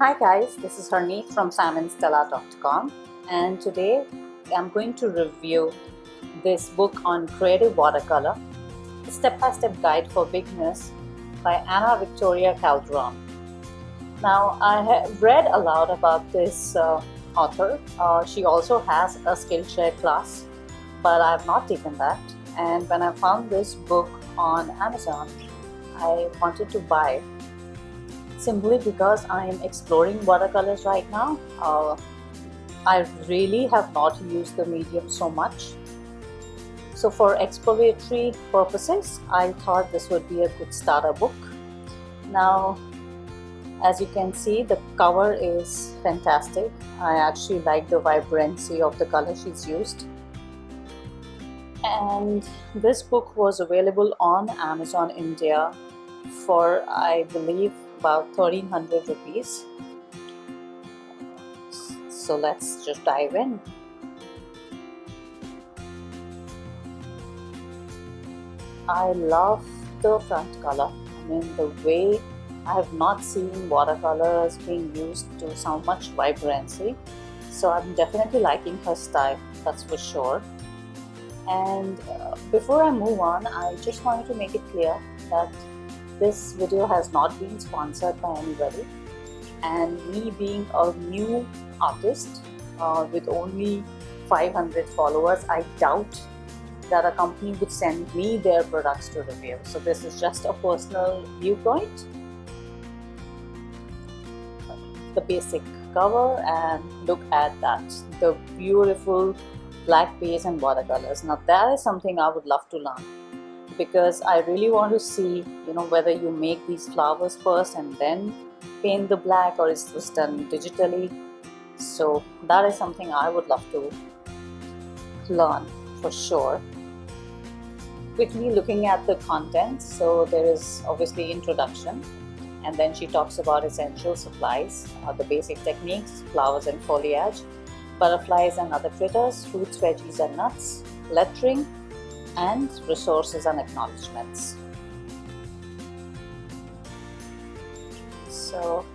Hi guys, this is Harneet from simonstella.com, and today I'm going to review this book on creative watercolor, a step-by-step guide for beginners by Anna Victoria Calderon. Now, I have read a lot about this author. She also has a Skillshare class, but I have not taken that. And when I found this book on Amazon, I wanted to buy simply because I am exploring watercolors right now. I really have not used the medium so much. So for exploratory purposes, I thought this would be a good starter book. Now, as you can see, the cover is fantastic. I actually like the vibrancy of the color she's used. And this book was available on Amazon India for, I believe, about 1300 rupees. So let's just dive in. I love the front color. I mean, the way I have not seen watercolors being used to so much vibrancy. So I'm definitely liking her style, that's for sure. And before I move on, I just wanted to make it clear that this video has not been sponsored by anybody, and me being a new artist with only 500 followers, I doubt that a company would send me their products to review. So this is just a personal viewpoint. The basic cover, and look at that, the beautiful black base and watercolors. Now that is something I would love to learn, because I really want to see, whether you make these flowers first and then paint the black, or is this done digitally. So that is something I would love to learn for sure. Quickly looking at the contents, so there is obviously introduction, and then she talks about essential supplies, the basic techniques, flowers and foliage, butterflies and other critters, fruits, veggies and nuts, lettering, and resources and acknowledgements. So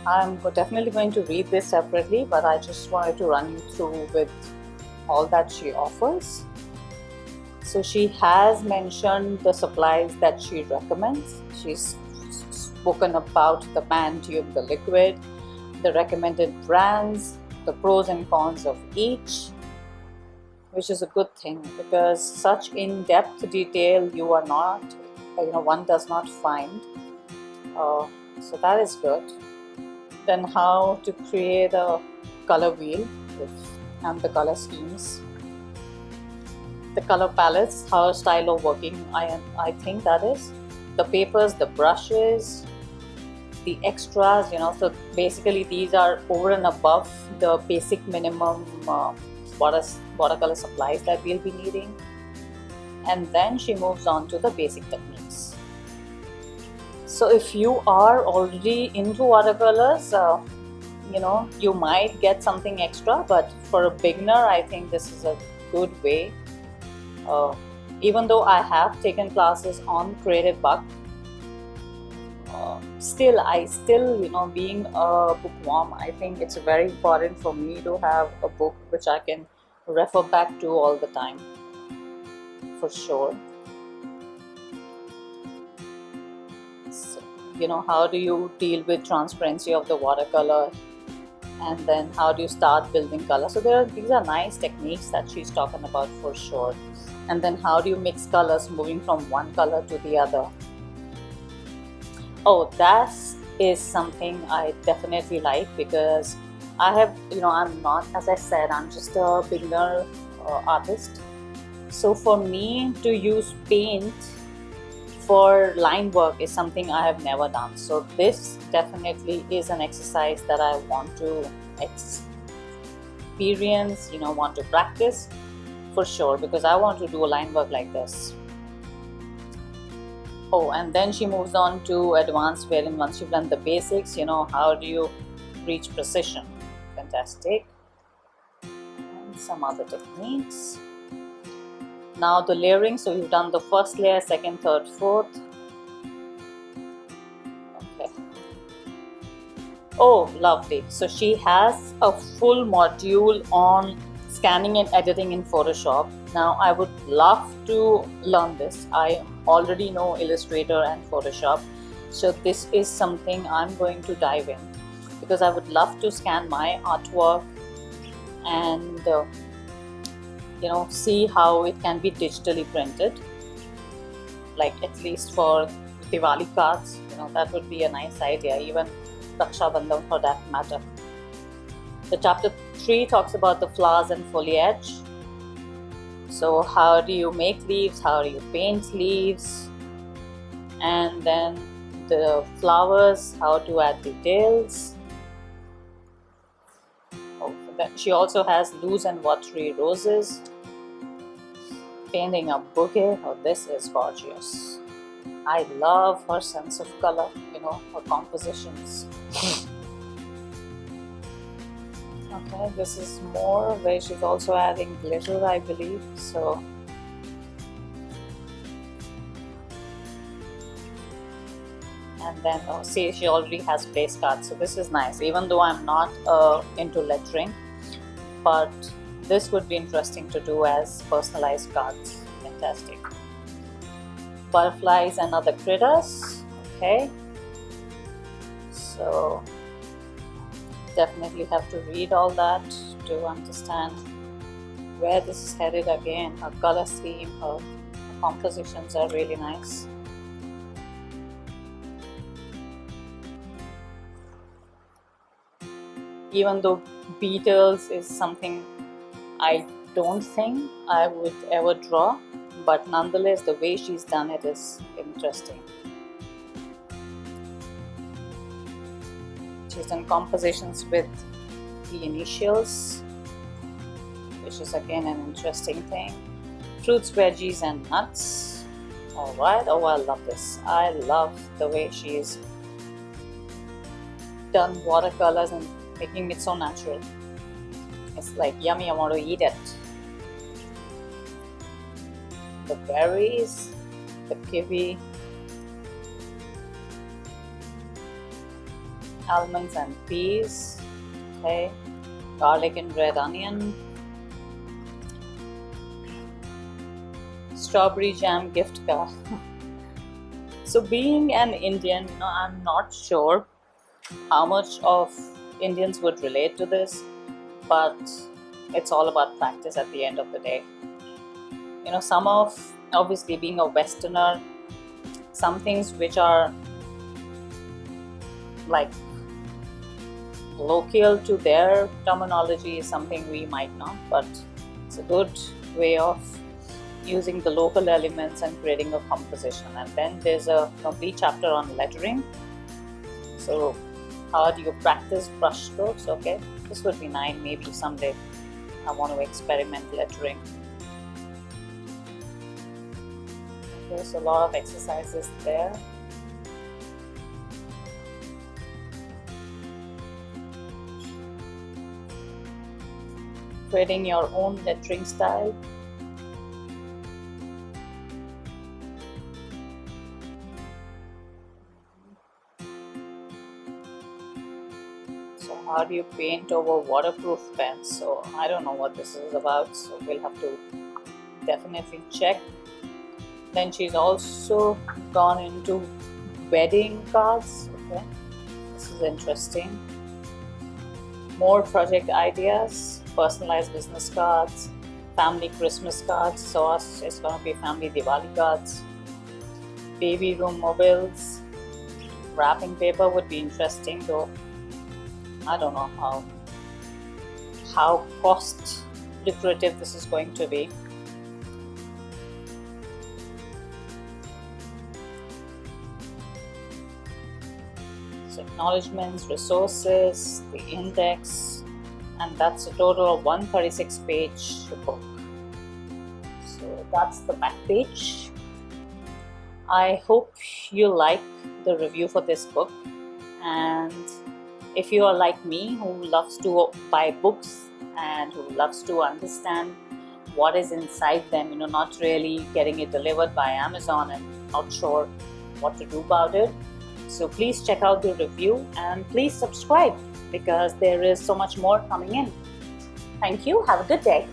I'm definitely going to read this separately, but I just wanted to run you through with all that she offers. So she has mentioned the supplies that she recommends. She's spoken about the pan tube, the liquid, the recommended brands, the pros and cons of each, which is a good thing, because such in-depth detail you are not, one does not find. So that is good. Then how to create a color wheel and the color schemes, the color palettes, her style of working, I think that is, the papers, the brushes, the extras, so basically these are over and above the basic minimum watercolor supplies that we'll be needing. And then she moves on to the basic techniques. So if you are already into watercolors, you might get something extra, but for a beginner, I think this is a good way. Even though I have taken classes on Creative Bug, still, being a bookworm, I think it's very important for me to have a book which I can refer back to all the time, for sure. So, how do you deal with transparency of the watercolor, and then how do you start building color? So these are nice techniques that she's talking about for sure. And then how do you mix colors, moving from one color to the other? Oh, that is something I definitely like, because I have, I'm not, as I said, I'm just a beginner artist. So for me to use paint for line work is something I have never done. So this definitely is an exercise that I want to experience, want to practice for sure, because I want to do a line work like this. Oh, and then she moves on to advanced, wherein once you've done the basics, how do you reach precision? Fantastic. And some other techniques. Now the layering, so you've done the first layer, second, third, fourth. Okay. Oh, lovely. So she has a full module on scanning and editing in Photoshop. Now, I would love to learn this. I already know Illustrator and Photoshop. So this is something I'm going to dive in, because I would love to scan my artwork and see how it can be digitally printed, like at least for Diwali cards. That would be a nice idea, even Raksha Bandhan for that matter. The chapter 3 talks about the flowers and foliage. So how do you make leaves, how do you paint leaves, and then the flowers, how to add details. She also has loose and watery roses. Painting a bouquet. Oh, this is gorgeous. I love her sense of color, her compositions. Okay, this is more where she's also adding glitter, I believe. So and then see, she already has place cards, so this is nice, even though I'm not into lettering, but this would be interesting to do as personalized cards. Fantastic. Butterflies and other critters. Okay, so definitely have to read all that to understand where this is headed. Again, her color scheme, her compositions are really nice. Even though beetles is something I don't think I would ever draw, but nonetheless the way she's done it is interesting. She's done compositions with the initials, which is again an interesting thing. Fruits, veggies and nuts. Alright, oh, I love this. I love the way she's done watercolors and making it so natural. It's like yummy, I want to eat it. The berries, the kiwi, almonds and peas, okay, garlic and red onion, strawberry jam gift card. So being an Indian, I'm not sure how much of Indians would relate to this, but it's all about practice at the end of the day. Some of, obviously being a Westerner, some things which are like local to their terminology is something we might not, but it's a good way of using the local elements and creating a composition. And then there's a complete chapter on lettering. So how do you practice brush strokes? Okay, this would be nice. Maybe someday I want to experiment lettering. There's a lot of exercises there. Creating your own lettering style. So how do you paint over waterproof pens? So I don't know what this is about, so we'll have to definitely check. Then she's also gone into wedding cards. Okay, this is interesting. More project ideas, personalized business cards, family Christmas cards. So it's going to be family Diwali cards. Baby room mobiles. Wrapping paper would be interesting, though I don't know how cost lucrative this is going to be. So acknowledgements, resources, the index, and that's a total of 136-page book. So that's the back page. I hope you like the review for this book, and if you are like me, who loves to buy books and who loves to understand what is inside them, not really getting it delivered by Amazon and not sure what to do about it. So please check out the review and please subscribe because there is so much more coming in. Thank you. Have a good day.